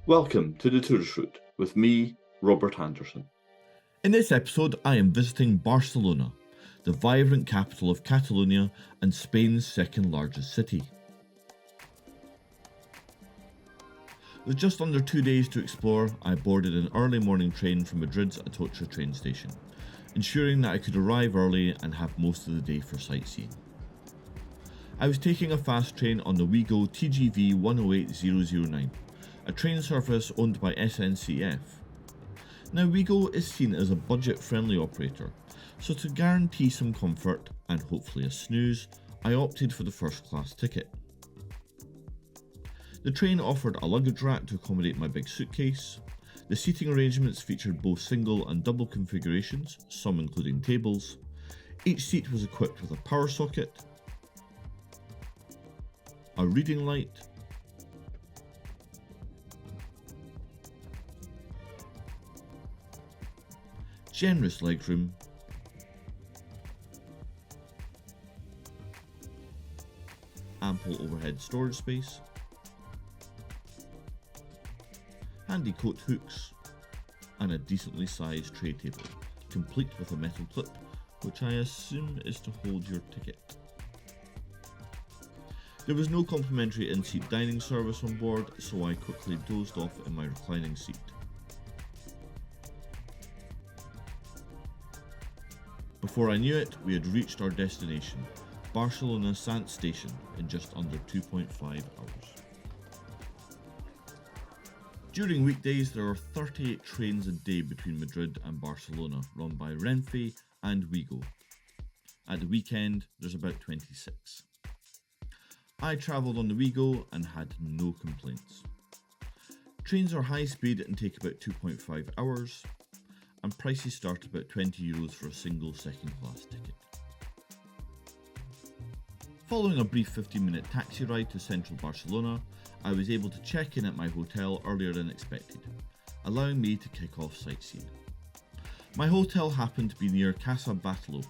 Welcome to the Tourist Route with me, Robert Anderson. In this episode, I am visiting Barcelona, the vibrant capital of Catalonia and Spain's second largest city. With just under 2 days to explore, I boarded an early morning train from Madrid's Atocha train station, ensuring that I could arrive early and have most of the day for sightseeing. I was taking a fast train on the Ouigo TGV 108009, a train service owned by SNCF. Now Ouigo is seen as a budget-friendly operator, so to guarantee some comfort and hopefully a snooze, I opted for the first-class ticket. The train offered a luggage rack to accommodate my big suitcase. The seating arrangements featured both single and double configurations, some including tables. Each seat was equipped with a power socket, a reading light, generous legroom, ample overhead storage space, handy coat hooks, and a decently sized tray table, complete with a metal clip, which I assume is to hold your ticket. There was no complimentary in-seat dining service on board, so I quickly dozed off in my reclining seat. Before I knew it, we had reached our destination, Barcelona Sant Station, in just under 2.5 hours. During weekdays, there are 38 trains a day between Madrid and Barcelona, run by Renfe and Ouigo. At the weekend, there's about 26. I travelled on the Ouigo and had no complaints. Trains are high speed and take about 2.5 hours, and prices start about €20 for a single second-class ticket. Following a brief 15-minute taxi ride to central Barcelona, I was able to check in at my hotel earlier than expected, allowing me to kick off sightseeing. My hotel happened to be near Casa Batllo,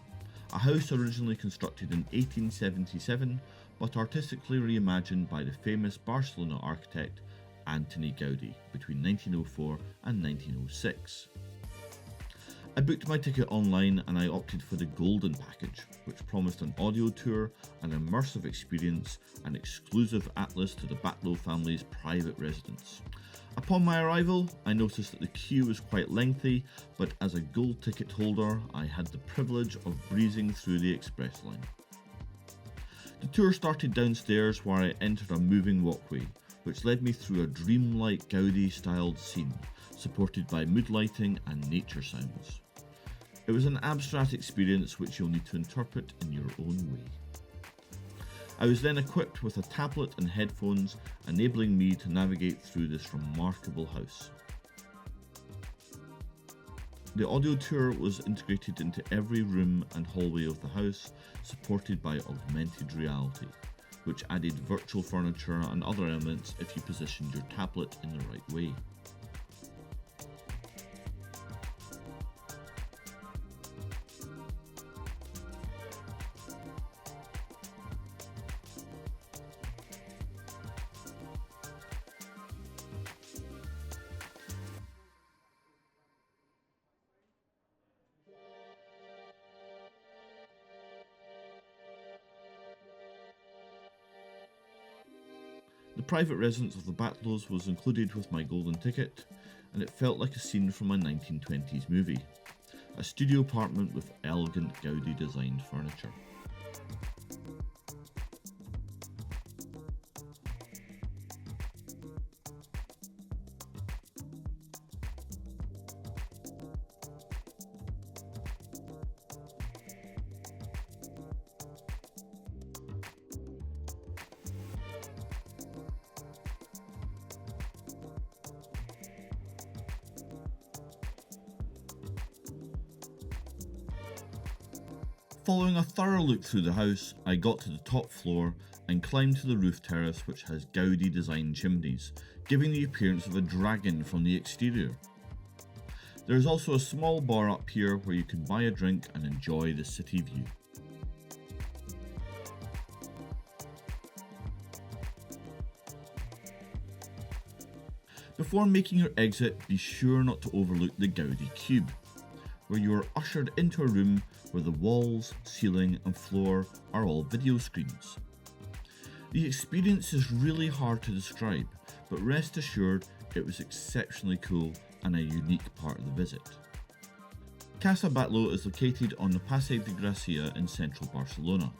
a house originally constructed in 1877 but artistically reimagined by the famous Barcelona architect Antoni Gaudí between 1904 and 1906. I booked my ticket online and I opted for the Golden package, which promised an audio tour, an immersive experience, and exclusive atlas to the Batllo family's private residence. Upon my arrival, I noticed that the queue was quite lengthy, but as a gold ticket holder, I had the privilege of breezing through the express line. The tour started downstairs where I entered a moving walkway, which led me through a dreamlike Gaudí-styled scene, supported by mood lighting and nature sounds. It was an abstract experience which you'll need to interpret in your own way. I was then equipped with a tablet and headphones, enabling me to navigate through this remarkable house. The audio tour was integrated into every room and hallway of the house, supported by augmented reality, which added virtual furniture and other elements if you positioned your tablet in the right way. The private residence of the Batllos was included with my golden ticket, and it felt like a scene from a 1920s movie. A studio apartment with elegant Gaudí designed furniture. Following a thorough look through the house, I got to the top floor and climbed to the roof terrace, which has Gaudí designed chimneys, giving the appearance of a dragon from the exterior. There is also a small bar up here where you can buy a drink and enjoy the city view. Before making your exit, be sure not to overlook the Gaudi Cube, where you are ushered into a room where the walls, ceiling and floor are all video screens. The experience is really hard to describe, but rest assured it was exceptionally cool and a unique part of the visit. Casa Batllo is located on the Passeig de Gràcia in central Barcelona.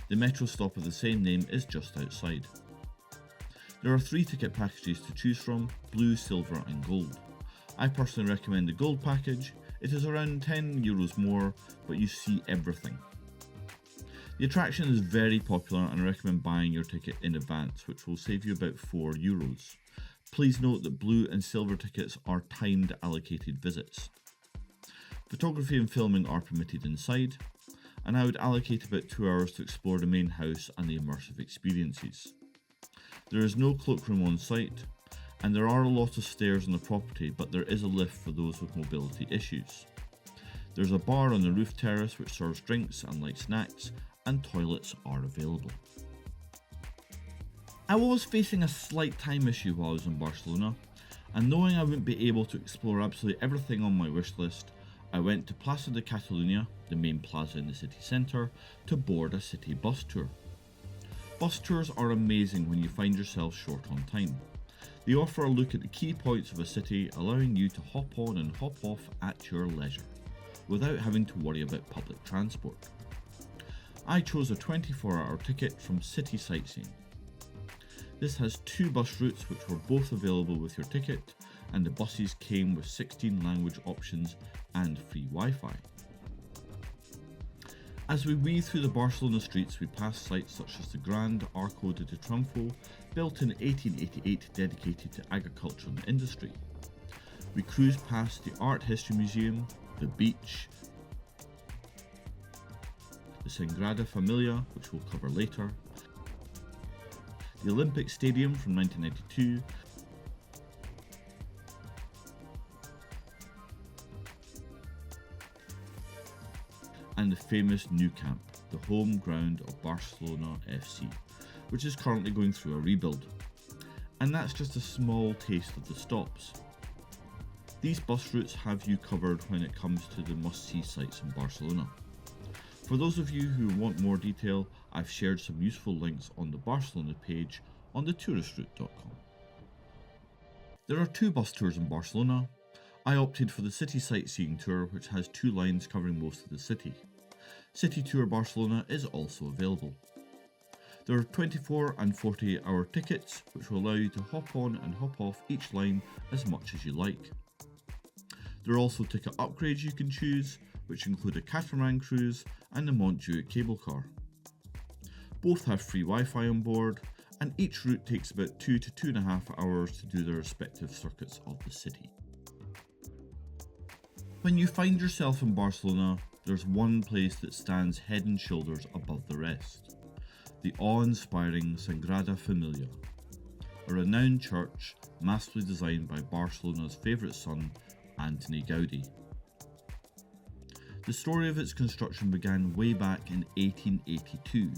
The metro stop of the same name is just outside. There are 3 ticket packages to choose from: blue, silver and gold. I personally recommend the gold package. It is around €10 more, but you see everything. The attraction is very popular and I recommend buying your ticket in advance, which will save you about €4. Please note that blue and silver tickets are timed allocated visits. Photography and filming are permitted inside, and I would allocate about 2 hours to explore the main house and the immersive experiences. There is no cloakroom on site, and there are a lot of stairs on the property, but there is a lift for those with mobility issues. There's a bar on the roof terrace which serves drinks and light snacks, and toilets are available. I was facing a slight time issue while I was in Barcelona, and knowing I wouldn't be able to explore absolutely everything on my wish list, I went to Plaça de Catalunya, the main plaza in the city centre, to board a city bus tour. Bus tours are amazing when you find yourself short on time. They offer a look at the key points of a city, allowing you to hop on and hop off at your leisure, without having to worry about public transport. I chose a 24-hour ticket from City Sightseeing. This has 2 bus routes which were both available with your ticket, and the buses came with 16 language options and free Wi-Fi. As we weave through the Barcelona streets, we pass sites such as the Grand Arco de Triunfo, built in 1888, dedicated to agriculture and industry. We cruise past the Art History Museum, the beach, the Sangrada Familia, which we'll cover later, the Olympic Stadium from 1992, and the famous Nou Camp, the home ground of Barcelona FC, which is currently going through a rebuild. And that's just a small taste of the stops. These bus routes have you covered when it comes to the must-see sites in Barcelona. For those of you who want more detail, I've shared some useful links on the Barcelona page on the touristroute.com. There are 2 bus tours in Barcelona. I opted for the City Sightseeing tour, which has 2 lines covering most of the city. City Tour Barcelona is also available. There are 24 and 48-hour tickets, which will allow you to hop on and hop off each line as much as you like. There are also ticket upgrades you can choose, which include a catamaran cruise and the Montjuïc cable car. Both have free Wi-Fi on board, and each route takes about 2 to 2.5 hours to do their respective circuits of the city. When you find yourself in Barcelona, there's one place that stands head and shoulders above the rest: the awe-inspiring Sagrada Familia, a renowned church masterfully designed by Barcelona's favourite son, Antoni Gaudí. The story of its construction began way back in 1882,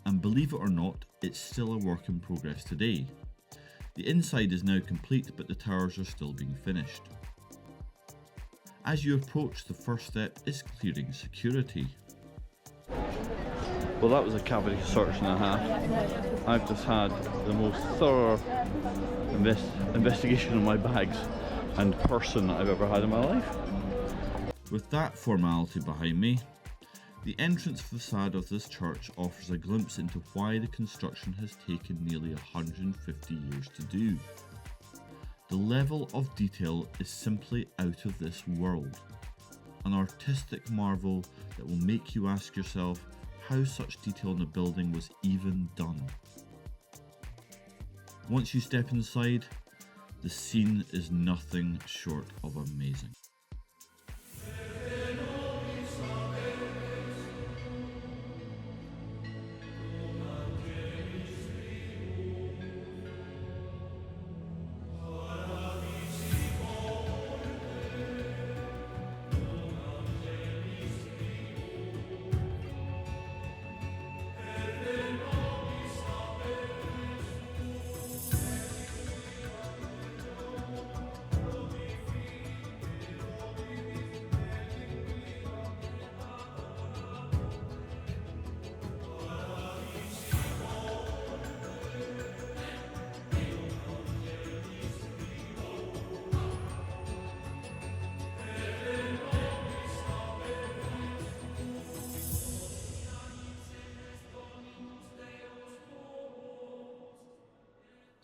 and believe it or not, it's still a work in progress today. The inside is now complete, but the towers are still being finished. As you approach, the first step is clearing security. Well, that was a cavity search and a half. I've just had the most thorough investigation of my bags and person I've ever had in my life. With that formality behind me, the entrance facade of this church offers a glimpse into why the construction has taken nearly 150 years to do. The level of detail is simply out of this world, an artistic marvel that will make you ask yourself how such detail in a building was even done. Once you step inside, the scene is nothing short of amazing.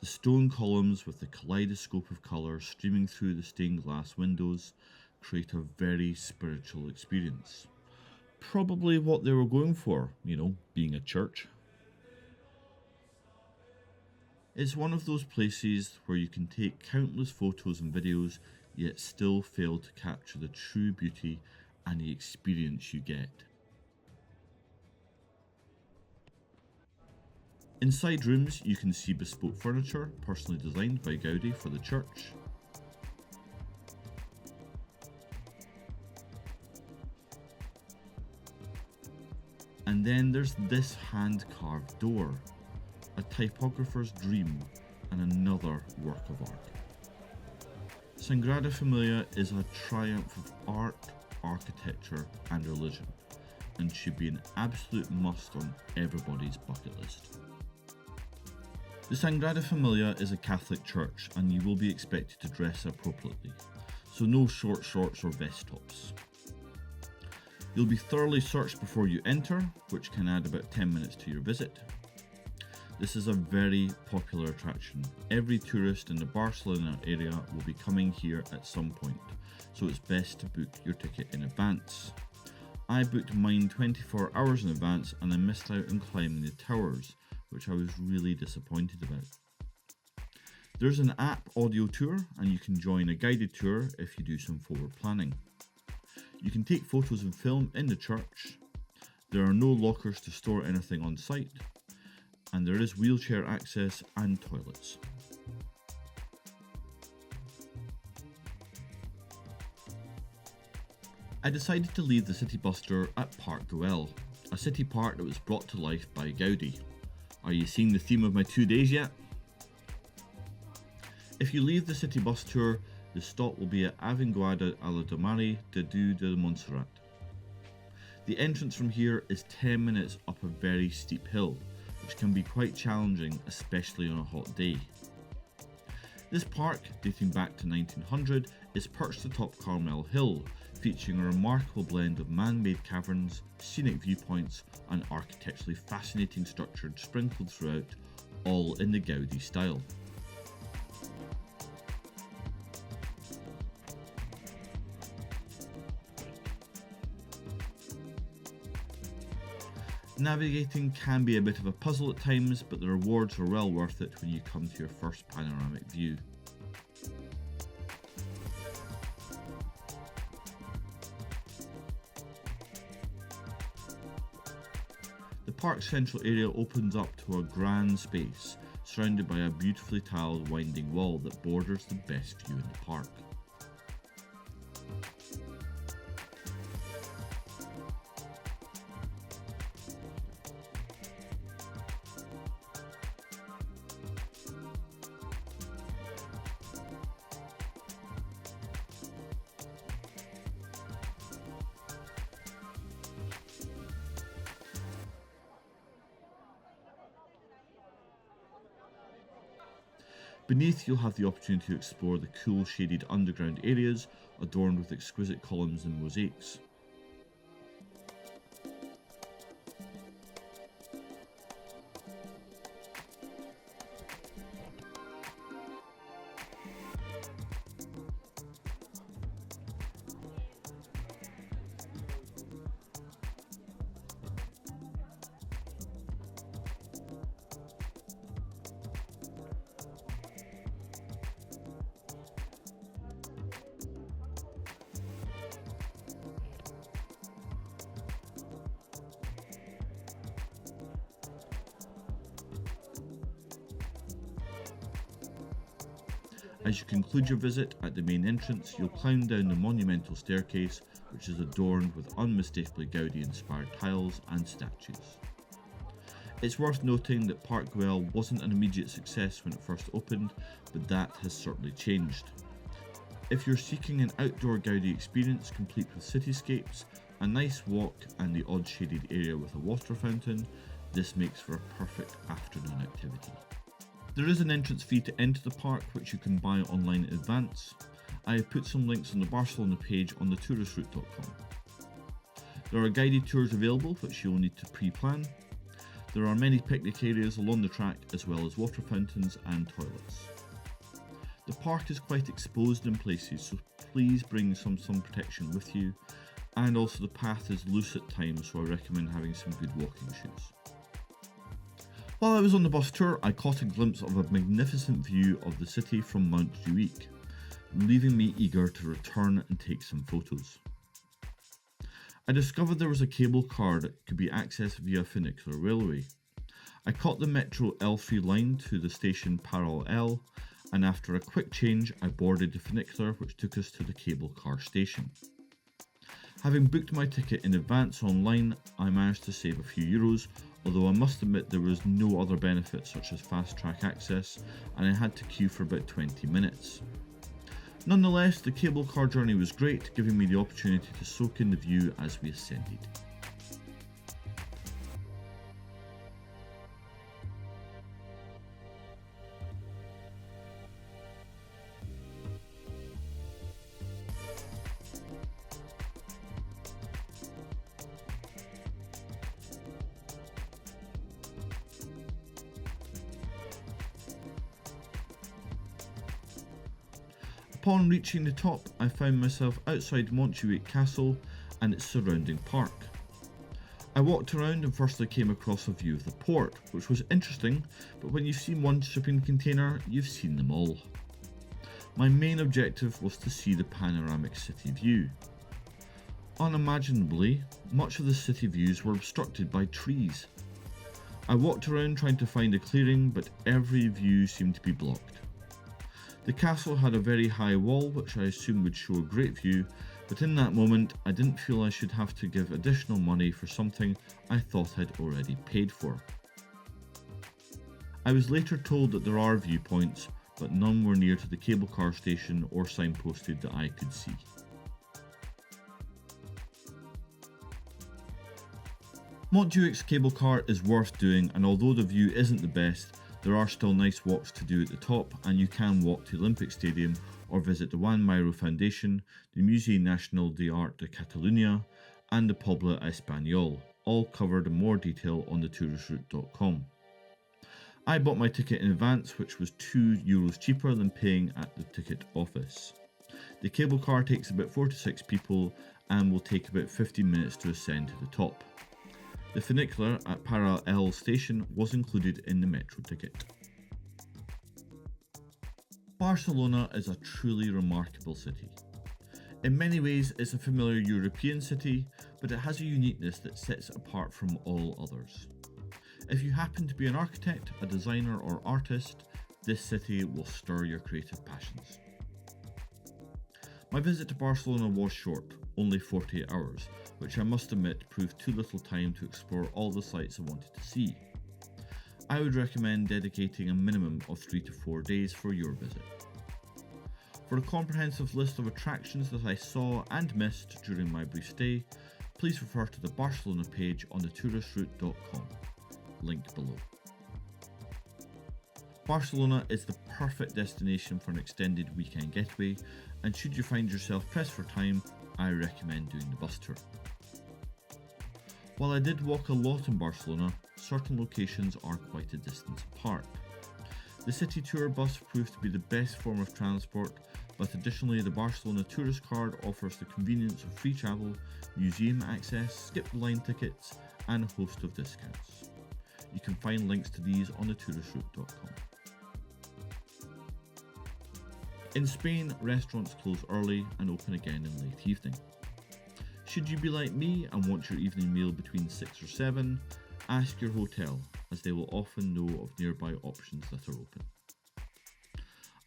The stone columns with the kaleidoscope of colour streaming through the stained glass windows create a very spiritual experience. Probably what they were going for, being a church. It's one of those places where you can take countless photos and videos, yet still fail to capture the true beauty and the experience you get. Inside rooms, you can see bespoke furniture, personally designed by Gaudi for the church. And then there's this hand-carved door, a typographer's dream and another work of art. Sangrada Familia is a triumph of art, architecture and religion, and should be an absolute must on everybody's bucket list. The Sagrada Familia is a Catholic church and you will be expected to dress appropriately, so no short shorts or vest tops. You'll be thoroughly searched before you enter, which can add about 10 minutes to your visit. This is a very popular attraction. Every tourist in the Barcelona area will be coming here at some point, so it's best to book your ticket in advance. I booked mine 24 hours in advance and I missed out on climbing the towers, which I was really disappointed about. There's an app audio tour and you can join a guided tour if you do some forward planning. You can take photos and film in the church. There are no lockers to store anything on site, and there is wheelchair access and toilets. I decided to leave the city bus tour at Park Güell, a city park that was brought to life by Gaudi. Are you seeing the theme of my 2 days yet? If you leave the city bus tour, the stop will be at Avinguada a la Domari de Du de Montserrat. The entrance from here is 10 minutes up a very steep hill, which can be quite challenging, especially on a hot day. This park, dating back to 1900, is perched atop Carmel Hill, featuring a remarkable blend of man-made caverns, scenic viewpoints and architecturally fascinating structures sprinkled throughout, all in the Gaudi style. Navigating can be a bit of a puzzle at times, but the rewards are well worth it when you come to your first panoramic view. The park's central area opens up to a grand space, surrounded by a beautifully tiled winding wall that borders the best view in the park. Beneath, you'll have the opportunity to explore the cool shaded underground areas adorned with exquisite columns and mosaics. As you conclude your visit, at the main entrance, you'll climb down the monumental staircase, which is adorned with unmistakably Gaudi-inspired tiles and statues. It's worth noting that Park Güell wasn't an immediate success when it first opened, but that has certainly changed. If you're seeking an outdoor Gaudi experience complete with cityscapes, a nice walk and the odd shaded area with a water fountain, this makes for a perfect afternoon activity. There is an entrance fee to enter the park, which you can buy online in advance. I have put some links on the Barcelona page on the touristroute.com. There are guided tours available, which you'll need to pre-plan. There are many picnic areas along the track as well as water fountains and toilets. The park is quite exposed in places, so please bring some sun protection with you, and also the path is loose at times, so I recommend having some good walking shoes. While I was on the bus tour, I caught a glimpse of a magnificent view of the city from Montjuïc, leaving me eager to return and take some photos. I discovered there was a cable car that could be accessed via funicular railway. I caught the metro L3 line to the station Parallel, and after a quick change I boarded the funicular which took us to the cable car station. Having booked my ticket in advance online, I managed to save a few euros, although I must admit there was no other benefit such as fast track access, and I had to queue for about 20 minutes. Nonetheless, the cable car journey was great, giving me the opportunity to soak in the view as we ascended. Upon reaching the top, I found myself outside Montjuïc Castle and its surrounding park. I walked around and firstly came across a view of the port, which was interesting, but when you've seen one shipping container, you've seen them all. My main objective was to see the panoramic city view. Unimaginably, much of the city views were obstructed by trees. I walked around trying to find a clearing, but every view seemed to be blocked. The castle had a very high wall which I assumed would show a great view, but in that moment I didn't feel I should have to give additional money for something I thought I'd already paid for. I was later told that there are viewpoints, but none were near to the cable car station or signposted that I could see. Montjuïc's cable car is worth doing, and although the view isn't the best, there are still nice walks to do at the top, and you can walk to the Olympic Stadium or visit the Juan Miró Foundation, the Musée National d'Art de Catalunya, and the Pobla Espanyol, all covered in more detail on the 𝐼touristrooute.com. I bought my ticket in advance, which was €2 cheaper than paying at the ticket office. The cable car takes about 4 to 6 people and will take about 15 minutes to ascend to the top. The funicular at Parallel station was included in the metro ticket. Barcelona is a truly remarkable city. In many ways it's a familiar European city, but it has a uniqueness that sets it apart from all others. If you happen to be an architect, a designer or artist, this city will stir your creative passions. My visit to Barcelona was short, only 48 hours, which I must admit proved too little time to explore all the sites I wanted to see. I would recommend dedicating a minimum of 3 to 4 days for your visit. For a comprehensive list of attractions that I saw and missed during my brief stay, please refer to the Barcelona page on the 𝐼touristrooute.com, link below. Barcelona is the perfect destination for an extended weekend getaway, and should you find yourself pressed for time, I recommend doing the bus tour. While I did walk a lot in Barcelona, certain locations are quite a distance apart. The city tour bus proved to be the best form of transport, but additionally the Barcelona tourist card offers the convenience of free travel, museum access, skip the line tickets, and a host of discounts. You can find links to these on the 𝐼touristroote.com. In Spain, restaurants close early and open again in late evening. Should you be like me and want your evening meal between 6 or 7, ask your hotel, as they will often know of nearby options that are open.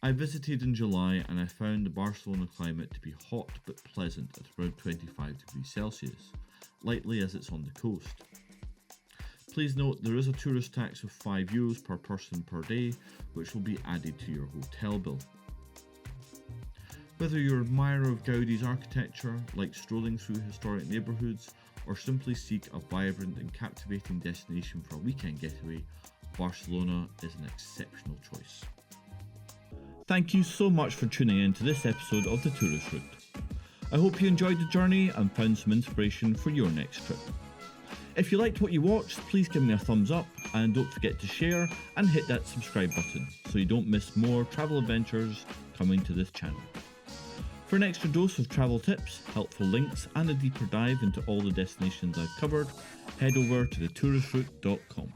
I visited in July and I found the Barcelona climate to be hot but pleasant at around 25 degrees Celsius, likely as it's on the coast. Please note there is a tourist tax of €5 per person per day, which will be added to your hotel bill. Whether you're an admirer of Gaudi's architecture, like strolling through historic neighbourhoods, or simply seek a vibrant and captivating destination for a weekend getaway, Barcelona is an exceptional choice. Thank you so much for tuning in to this episode of The Tourist Route. I hope you enjoyed the journey and found some inspiration for your next trip. If you liked what you watched, please give me a thumbs up and don't forget to share and hit that subscribe button so you don't miss more travel adventures coming to this channel. For an extra dose of travel tips, helpful links and a deeper dive into all the destinations I've covered, head over to thetouristrute.com.